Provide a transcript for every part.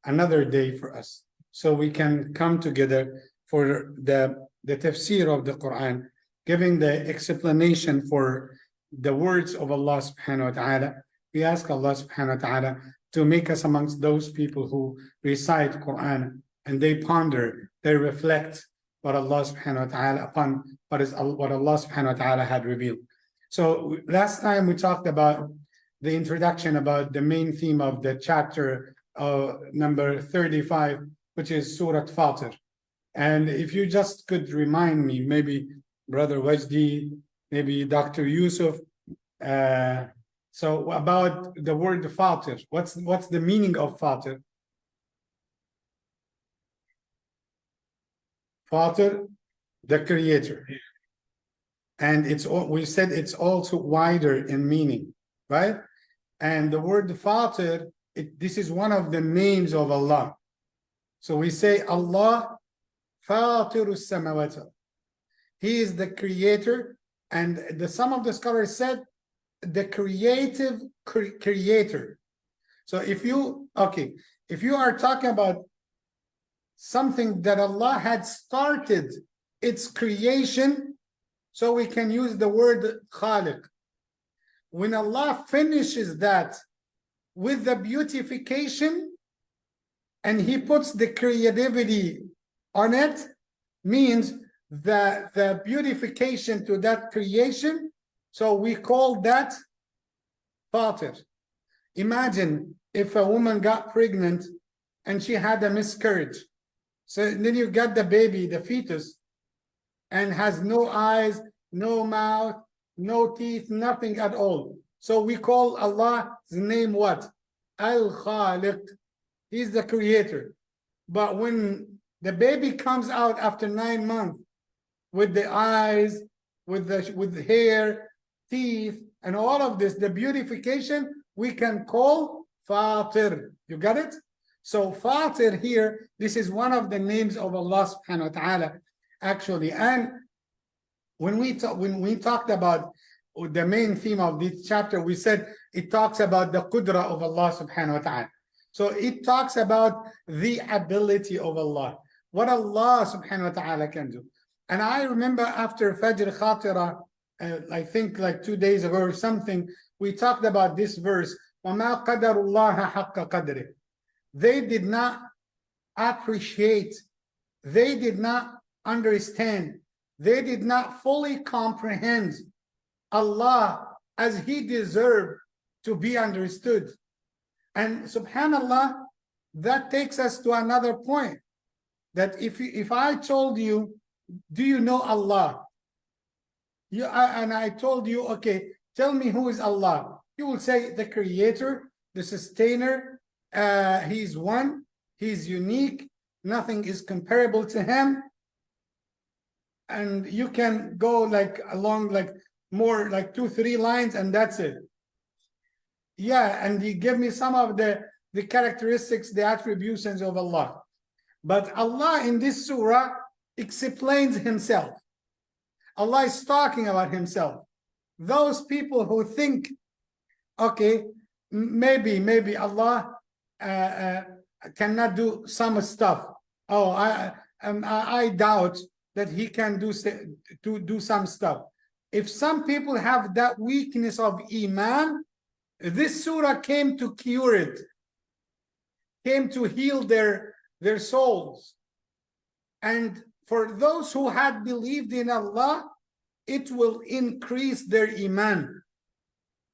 another day for us, so we can come together for the tafsir of the Quran, giving the explanation for the words of Allah subhanahu wa ta'ala. We ask Allah subhanahu wa ta'ala to make us amongst those people who recite Quran and they ponder, they reflect what Allah subhanahu wa ta'ala upon what Allah subhanahu wa ta'ala had revealed. So last time we talked about the introduction, about the main theme of the chapter number 35, which is Surah Fatir. And if you just could remind me, maybe Brother Wajdi, maybe Dr. Yusuf, so about the word Fatir. What's the meaning of Fatir? Fatir, the creator. And we said it's also wider in meaning, right? And the word Fatir, this is one of the names of Allah. So we say Allah Fatirus Samawat. He is the creator, and some of the scholars said the creative creator. So if you are talking about something that Allah had started its creation, so we can use the word Khaliq. When Allah finishes that with the beautification and He puts the creativity on it, means that the beautification to that creation, so we call that Fatir. Imagine if a woman got pregnant and she had a miscarriage. So then you got the baby, the fetus, and has no eyes, no mouth, no teeth, nothing at all. So we call Allah's name what? Al-Khaliq. He's the creator. But when the baby comes out after 9 months with the eyes, with the hair, teeth, and all of this, the beautification, we can call Fatir. You got it? So Fatir here, this is one of the names of Allah subhanahu wa ta'ala, actually. And when we talked about the main theme of this chapter, we said it talks about the qudra of Allah subhanahu wa ta'ala. So it talks about the ability of Allah, what Allah subhanahu wa ta'ala can do. And I remember after Fajr Khatira, I think like 2 days ago or something, we talked about this verse, وَمَا قَدَرُ اللَّهَ حَقَّ قَدْرِهِ. They did not appreciate, they did not understand, they did not fully comprehend Allah as He deserved to be understood. And subhanallah, that takes us to another point, that if I told you, do you know Allah? And I told you, okay, tell me who is Allah. You will say the creator, the sustainer, He's one, He's unique, nothing is comparable to Him. And you can go like along like more like 2-3 lines and that's it. Yeah, and you give me some of the characteristics, the attributions of Allah. But Allah in this surah explains Himself. Allah is talking about Himself. Those people who think, okay, maybe Allah cannot do some stuff. Oh, I doubt that He can do some stuff. If some people have that weakness of Iman, this surah came to cure it, came to heal their souls. And for those who had believed in Allah, it will increase their Iman.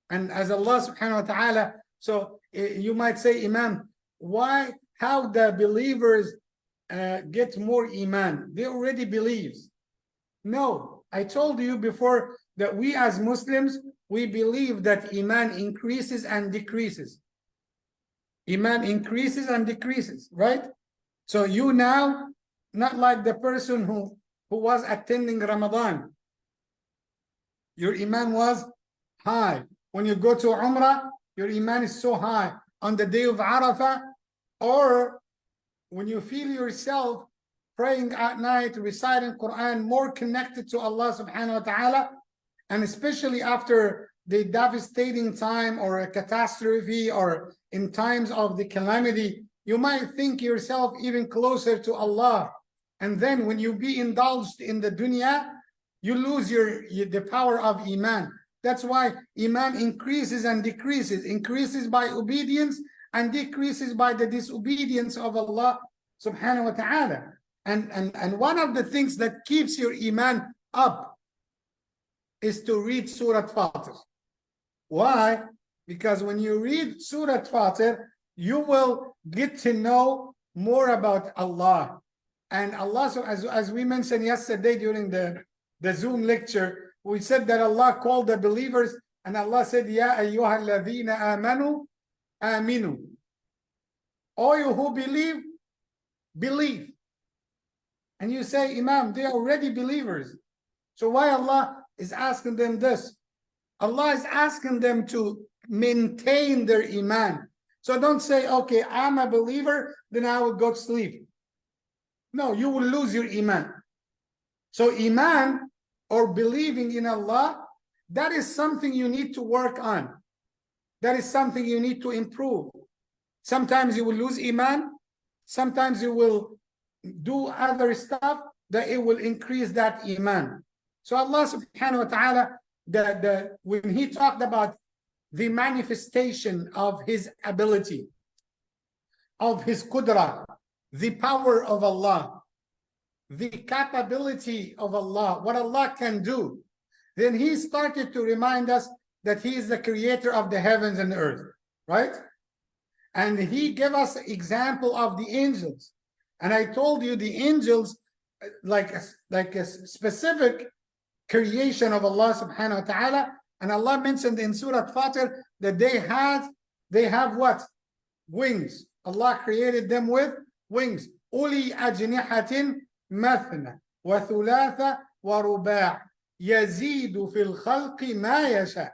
And as Allah subhanahu wa ta'ala, so you might say, Imam, how the believers get more Iman? They already believe. No, I told you before that we as Muslims, we believe that Iman increases and decreases. Iman increases and decreases, right? So you now, not like the person who was attending Ramadan. Your Iman was high. When you go to Umrah, your Iman is so high. On the day of Arafah, or when you feel yourself praying at night, reciting Quran, more connected to Allah subhanahu wa ta'ala, and especially after the devastating time or a catastrophe or in times of the calamity, you might think yourself even closer to Allah. And then when you be indulged in the dunya, you lose the power of Iman. That's why Iman increases and decreases, increases by obedience and decreases by the disobedience of Allah subhanahu wa ta'ala. And one of the things that keeps your Iman up is to read Surah Fatir. Why? Because when you read Surah Fatir, you will get to know more about Allah. And Allah, so as we mentioned yesterday during the Zoom lecture, we said that Allah called the believers, and Allah said, Ya ayyuhal ladhina amanu, aminu. All you who believe, believe. And you say, Imam, they are already believers. So why Allah is asking them this? Allah is asking them to maintain their Iman. So don't say, okay, I'm a believer, then I will go to sleep. No, you will lose your Iman. So Iman, or believing in Allah, that is something you need to work on. That is something you need to improve. Sometimes you will lose Iman. Sometimes you will do other stuff that it will increase that Iman. So Allah subhanahu wa ta'ala, when he talked about the manifestation of his ability, of his qudra, the power of Allah, the capability of Allah, what Allah can do, then he started to remind us that he is the creator of the heavens and the earth, right? And he gave us an example of the angels. And I told you the angels, like a specific creation of Allah subhanahu wa ta'ala. And Allah mentioned in Surah Fatir that they have what? Wings. Allah created them with wings. Uli ajnihatin mathna wa thulatha wa ruba' yazidu fil khalqi ma yasha.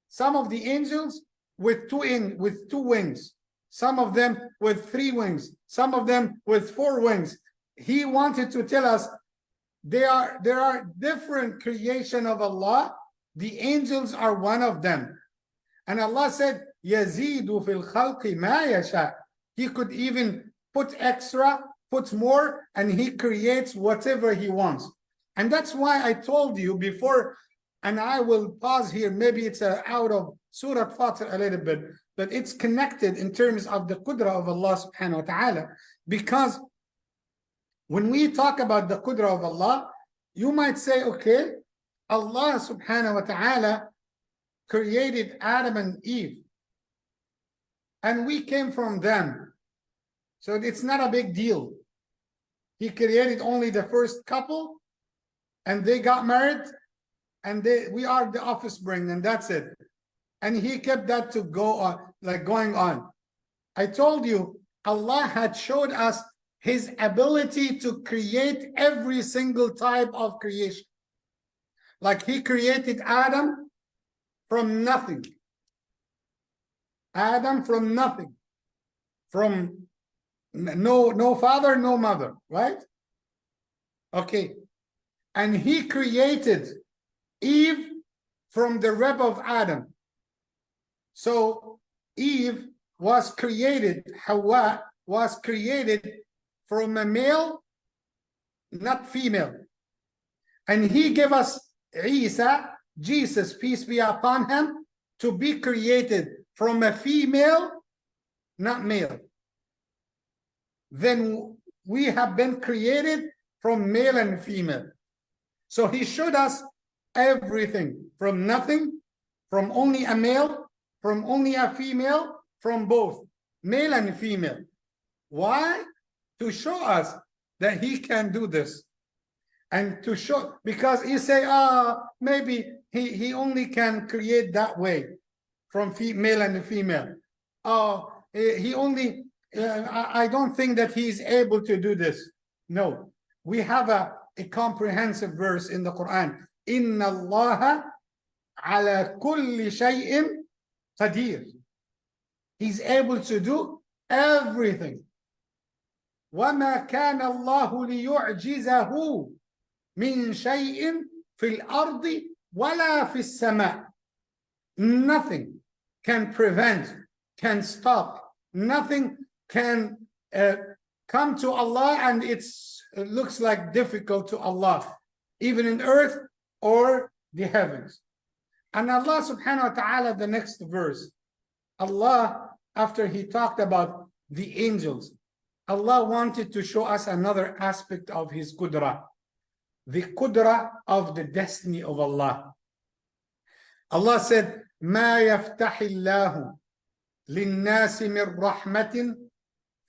Some of the angels with two wings, some of them with 3 wings, some of them with 4 wings. He wanted to tell us there are different creation of Allah. The angels are one of them. And Allah said, Yazidu fil khalqi ma yasha. He could even put extra, put more, and he creates whatever he wants. And that's why I told you before, and I will pause here, maybe it's out of Surah Fatir a little bit, but it's connected in terms of the qudra of Allah subhanahu wa ta'ala. Because when we talk about the qudra of Allah, you might say, okay, Allah subhanahu wa ta'ala created Adam and Eve, and we came from them. So it's not a big deal. He created only the first couple, and they got married, and we are the offspring, and that's it. And he kept that to go on, like going on. I told you, Allah had showed us his ability to create every single type of creation. Like he created Adam from nothing. Adam from nothing. From no father, no mother, right? Okay. And he created Eve from the rib of Adam. So Eve was created, Hawa was created from a male, not female. And he gave us Isa, Jesus, peace be upon him, to be created from a female, not male. Then we have been created from male and female. So he showed us everything from nothing, from only a male, from only a female, from both male and female. Why? To show us that he can do this. And to show, because you say, maybe he only can create that way, from male and female. He only, I don't think that he is able to do this. No, we have a comprehensive verse in the Quran. Inna Allah ala kulli shay'in qadir. He's able to do everything. وَمَا كَانَ اللَّهُ لِيُعْجِزَهُ مِنْ شَيْءٍ فِي الْأَرْضِ وَلَا فِي السَّمَاءِ. Nothing can prevent, can stop, nothing can come to Allah, and it looks like difficult to Allah, even in earth or the heavens. And Allah subhanahu wa ta'ala, the next verse, Allah, after he talked about the angels, Allah wanted to show us another aspect of his qudra, the qudra of the destiny of Allah. Allah said, ما يفتح الله للناس من رحمة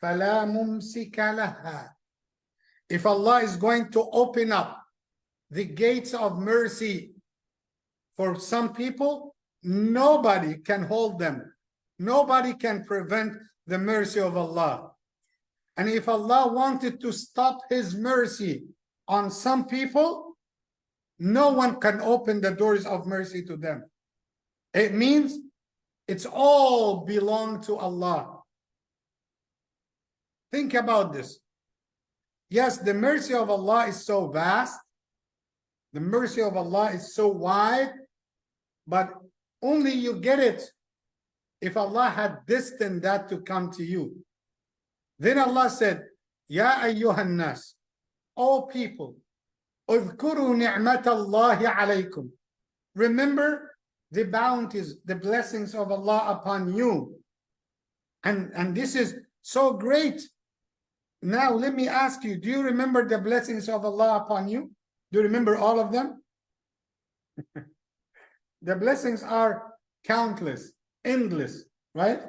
فلا ممسك لها. If Allah is going to open up the gates of mercy for some people, nobody can hold them. Nobody can prevent the mercy of Allah. And if Allah wanted to stop his mercy on some people, no one can open the doors of mercy to them. It means it's all belong to Allah. Think about this. Yes, the mercy of Allah is so vast. The mercy of Allah is so wide, but only you get it if Allah had destined that to come to you. Then Allah said, Ya ayyuhan nas, all people, اذكروا نعمة الله عليكم. Remember the bounties, the blessings of Allah upon you. And this is so great. Now let me ask you, do you remember the blessings of Allah upon you? Do you remember all of them? The blessings are countless, endless, right?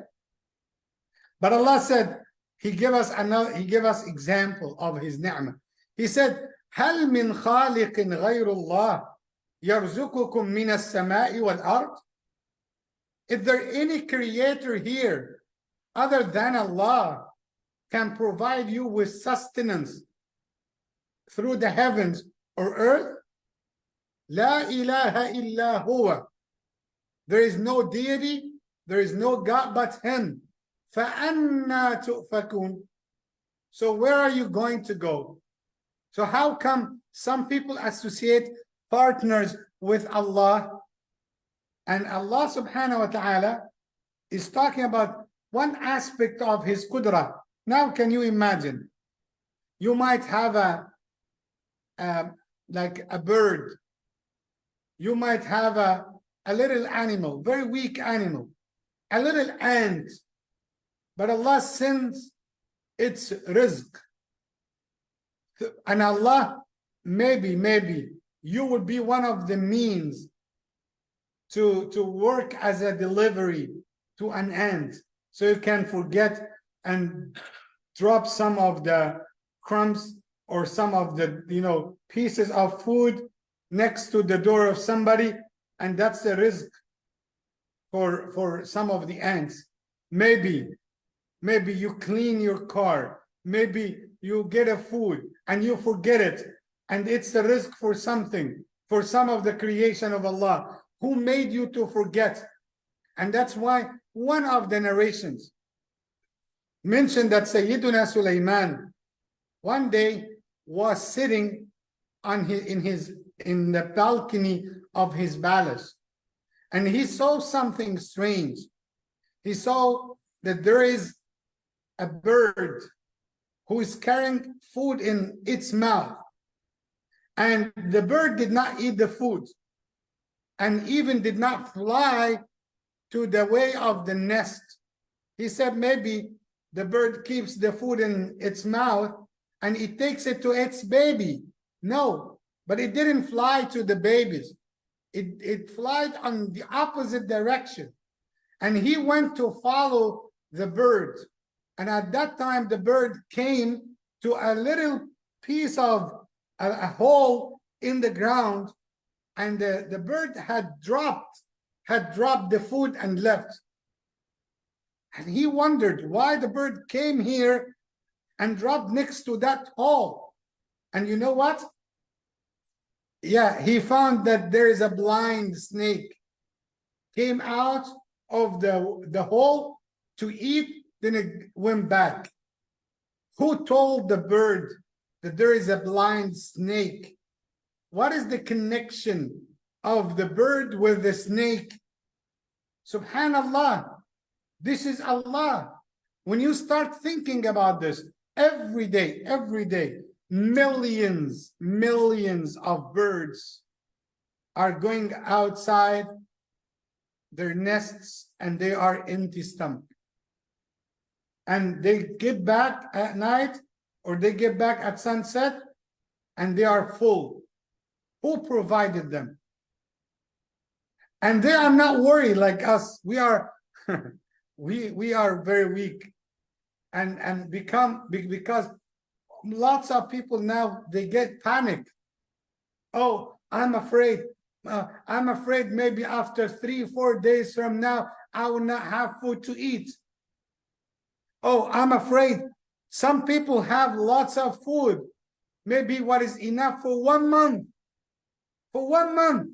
But Allah said, He gave us example of His ni'mah. He said, هل من خالق غير الله يرزقكم من السماء والأرض? Is there any creator here other than Allah can provide you with sustenance through the heavens or earth? لا إله إلا هو. There is no deity, there is no God but Him. فَأَنَّا تُؤْفَكُونَ. So where are you going to go? So how come some people associate partners with Allah? And Allah subhanahu wa ta'ala is talking about one aspect of His qudra. Now can you imagine? You might have like a bird. You might have a little animal, very weak animal, a little ant. But Allah sends its rizq. And Allah, maybe you will be one of the means to work as a delivery to an ant. So you can forget and drop some of the crumbs or some of the pieces of food next to the door of somebody, and that's the rizq for some of the ants. Maybe you clean your car, maybe you get a food and you forget it, and it's the risk for something, for some of the creation of Allah who made you to forget. And that's why one of the narrations mentioned that Sayyiduna Sulaiman one day was sitting in the balcony of his palace, and he saw something strange. He saw that there is a bird who is carrying food in its mouth, and the bird did not eat the food and even did not fly to the way of the nest. He said maybe the bird keeps the food in its mouth and it takes it to its baby. No, but it didn't fly to the babies. It flied on the opposite direction, and he went to follow the bird. And at that time, the bird came to a little piece of a hole in the ground, and the bird had dropped the food and left. And he wondered why the bird came here and dropped next to that hole. And you know what? Yeah, he found that there is a blind snake came out of the hole to eat. Then it went back. Who told the bird that there is a blind snake? What is the connection of the bird with the snake? Subhanallah, this is Allah. When you start thinking about this every day, millions of birds are going outside their nests and they are empty stomach. And they get back at night or they get back at sunset and they are full. Who provided them? And they are not worried like us. We are we are very weak and because lots of people now, they get panicked. Oh, I'm afraid maybe after 3-4 days from now I will not have food to eat. Oh, I'm afraid. Some people have lots of food, maybe what is enough for 1 month. For 1 month.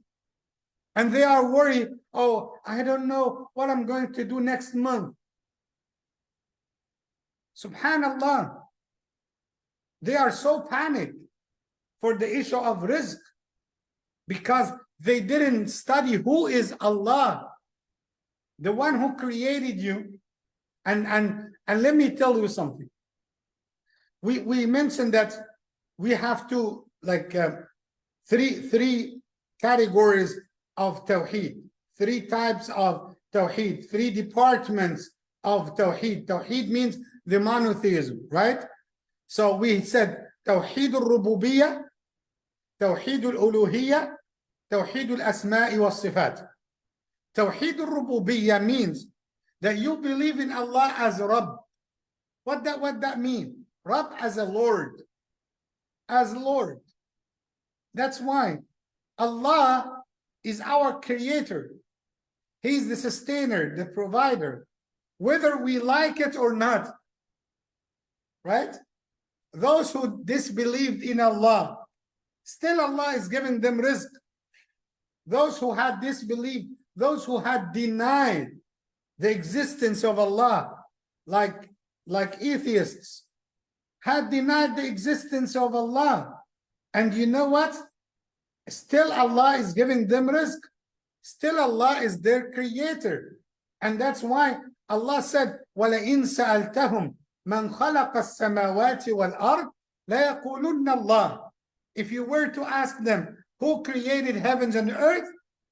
And they are worried, oh, I don't know what I'm going to do next month. Subhanallah. They are so panicked for the issue of rizq because they didn't study who is Allah, the one who created you. And let me tell you something. We mentioned that we have to like three categories of Tawheed, 3 types of Tawheed, 3 departments of Tawheed. Tawheed means the monotheism, right? So we said Tawheed al-Rububiyyah, Tawheed al-Uluhiyyah, Tawheed al-Asma'i was-Sifat. Tawheed al-Rububiyyah means that you believe in Allah as Rabb. What that mean? Rabb as a Lord. As Lord. That's why Allah is our creator. He's the sustainer, the provider, whether we like it or not. Right? Those who disbelieved in Allah, still Allah is giving them rizq. Those who had disbelieved, those who had denied the existence of Allah, like atheists, had denied the existence of Allah. And you know what? Still Allah is giving them rizq. Still Allah is their creator. And that's why Allah said, وَلَئِن سَأَلْتَهُمْ مَنْ خَلَقَ السَّمَاوَاتِ وَالْأَرْضِ لَيَقُولُنَّ اللَّهِ. If you were to ask them who created heavens and earth,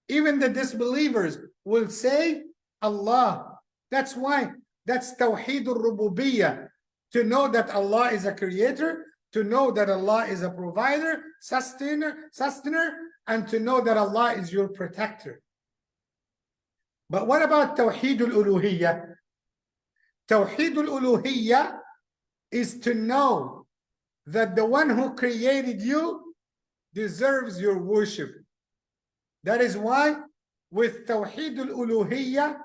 even the disbelievers will say Allah. That's why that's Tawheed al-Rububiyyah, to know that Allah is a creator, to know that Allah is a provider, sustainer, and to know that Allah is your protector. But what about Tawheed al-Uluhiyyah? Tawheed al-Uluhiyyah is to know that the one who created you deserves your worship. That is why with Tawheed al-Uluhiyyah,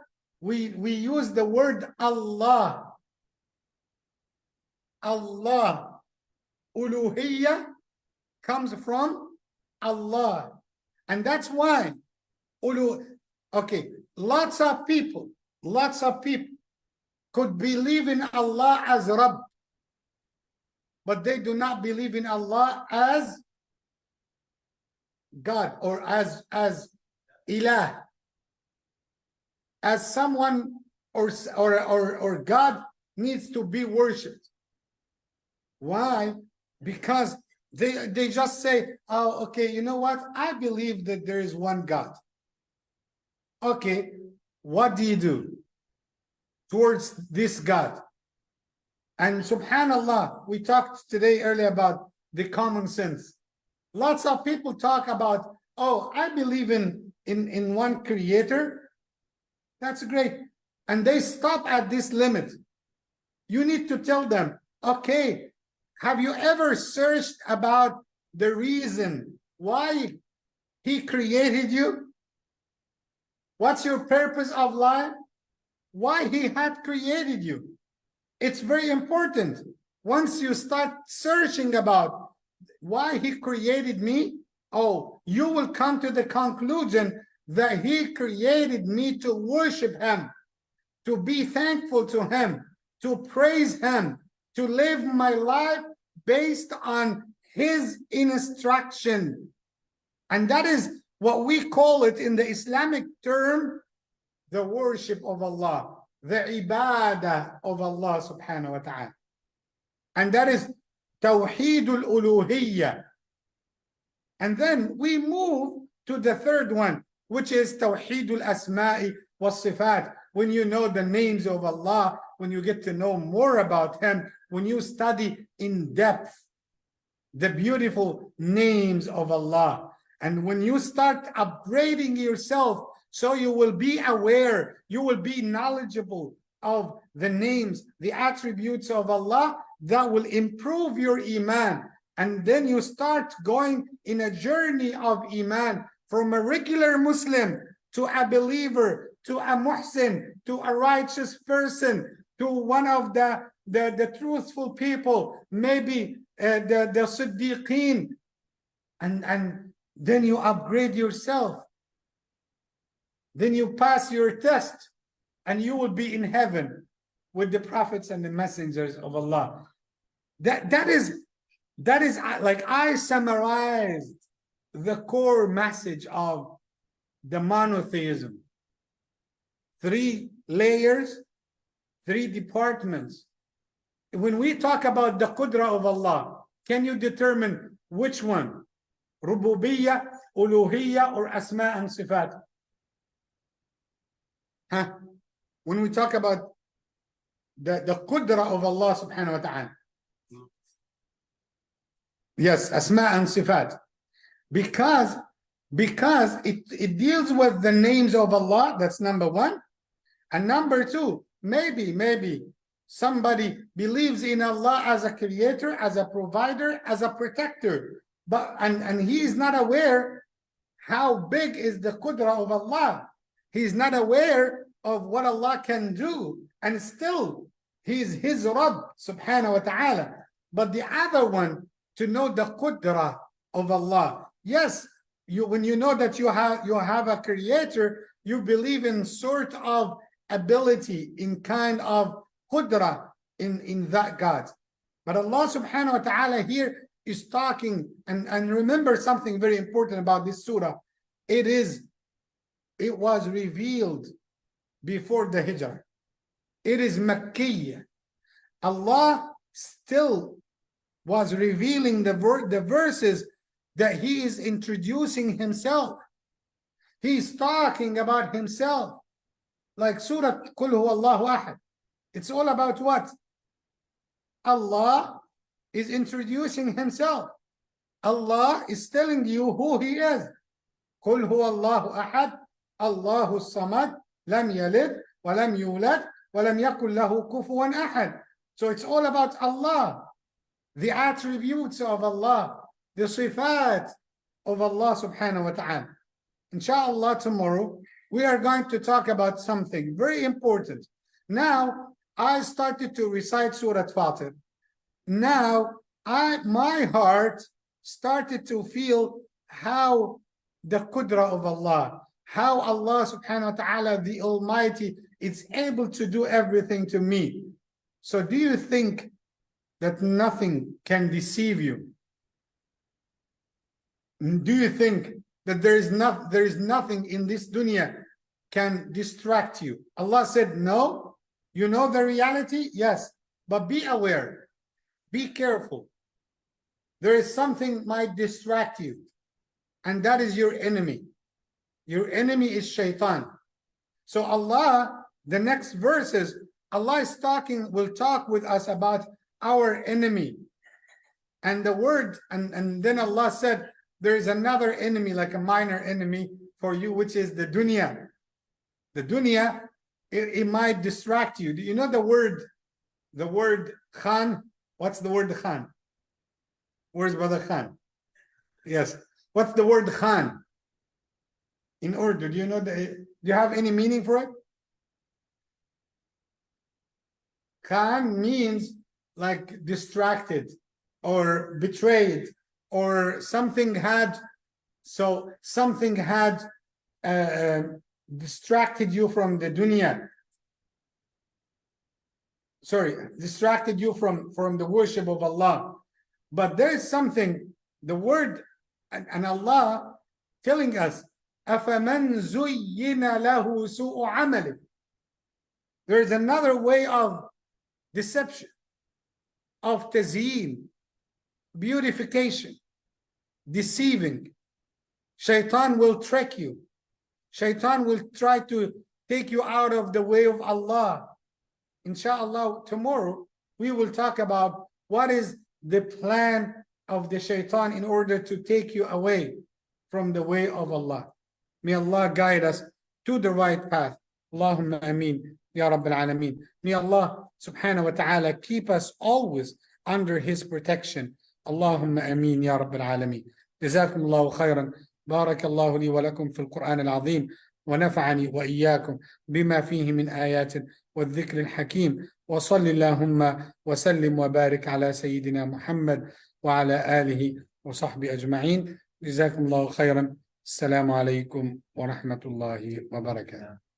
we use the word Allah. Allah. Uluhiyyah comes from Allah. And that's why lots of people could believe in Allah as Rabb, but they do not believe in Allah as God or as Ilah, as someone or God needs to be worshipped. Why? Because they just say, oh, okay, you know what? I believe that there is one God. Okay, what do you do towards this God? And subhanallah, we talked today earlier about the common sense. Lots of people talk about, oh, I believe in one creator. That's great. And they stop at this limit. You need to tell them, okay, have you ever searched about the reason why he created you? What's your purpose of life? Why he had created you? It's very important. Once you start searching about why he created me, oh, you will come to the conclusion that he created me to worship him, to be thankful to him, to praise him, to live my life based on his instruction. And that is what we call it in the Islamic term, the worship of Allah. the ibadah of Allah subhanahu wa ta'ala. And that is Tawheed al-Uluhiyyah. And then we move to the third one, which is Tawheed al-Asma'i was-Sifat. When you know the names of Allah, when you get to know more about Him, when you study in depth the beautiful names of Allah, and when you start upgrading yourself, so you will be aware, you will be knowledgeable of the names, the attributes of Allah, that will improve your Iman. And then you start going in a journey of Iman from a regular Muslim to a believer, to a muhsin, to a righteous person, to one of the truthful people, maybe the Siddiqeen. And then you upgrade yourself. Then you pass your test and you will be in heaven with the prophets and the messengers of Allah. That is like I summarized the core message of the monotheism. 3 layers, 3 departments. When we talk about the qudra of Allah, can you determine which one? Rububiyyah, Uluhiyyah, or Asma and Sifat? Huh? When we talk about the qudra of Allah subhanahu wa ta'ala. Yes, Asma and Sifat. Because it deals with the names of Allah, that's number 1. And number 2, maybe somebody believes in Allah as a creator, as a provider, as a protector, but and he is not aware how big is the qudra of Allah. He is not aware of what Allah can do, and still he is his Rabb subhanahu wa ta'ala. But the other one, to know the qudra of Allah. Yes, when you know that you have a creator, you believe in sort of ability, in kind of qudra in that God. But Allah subhanahu wa ta'ala here is talking, and remember something very important about this surah. It was revealed before the hijrah. It is Makkiyah. Allah still was revealing the verses that He is introducing Himself. He's talking about Himself. Like Surah Qul Huwa Allahu Ahad. It's all about what? Allah is introducing Himself. Allah is telling you who He is. Qul Huwa Allahu Ahad, Allahu Samad, Lam Yalid, wa lam yulad, wa lam yakul lahu kufuwan ahad. So it's all about Allah, the attributes of Allah, the sifat of Allah subhanahu wa ta'ala. Inshallah, tomorrow we are going to talk about something very important. Now, I started to recite Surah Fatir. Now, my heart started to feel how the qudra of Allah, how Allah subhanahu wa ta'ala, the Almighty, is able to do everything to me. So do you think that nothing can deceive you? Do you think that there is nothing in this dunya can distract you? Allah said, no. You know the reality? Yes. But be aware. Be careful. There is something might distract you. And that is your enemy. Your enemy is shaitan. So Allah, the next verses, Allah will talk with us about our enemy. And the word, and then Allah said, there is another enemy, like a minor enemy for you, which is the dunya. The dunya, it might distract you. Do you know the word Khan? What's the word Khan? Where's Brother Khan? Yes. What's the word Khan? In Urdu, do you have any meaning for it? Khan means like distracted or betrayed, or something had distracted you from the dunya. Sorry, distracted you from the worship of Allah. But there is something, the word, and Allah telling us, أَفَمَنْ زُيِّنَ لَهُ سُوءُ عَمَلِهِ. There is another way of deception, of tazeen, beautification, deceiving. Shaitan will trick you. Shaitan will try to take you out of the way of Allah. Inshallah, tomorrow we will talk about what is the plan of the shaitan in order to take you away from the way of Allah. May Allah guide us to the right path. Allahumma ameen, Ya Rabbil Alameen. May Allah subhanahu wa ta'ala keep us always under His protection. Allahumma ameen, Ya Rabbil Alameen. جزاكم الله خيرا. بارك الله لي ولكم في القرآن العظيم ونفعني وإياكم بما فيه من آيات والذكر الحكيم وصل اللهم وسلم وبارك على سيدنا محمد وعلى آله وصحبه أجمعين. جزاكم الله خيرا. السلام عليكم ورحمة الله وبركاته.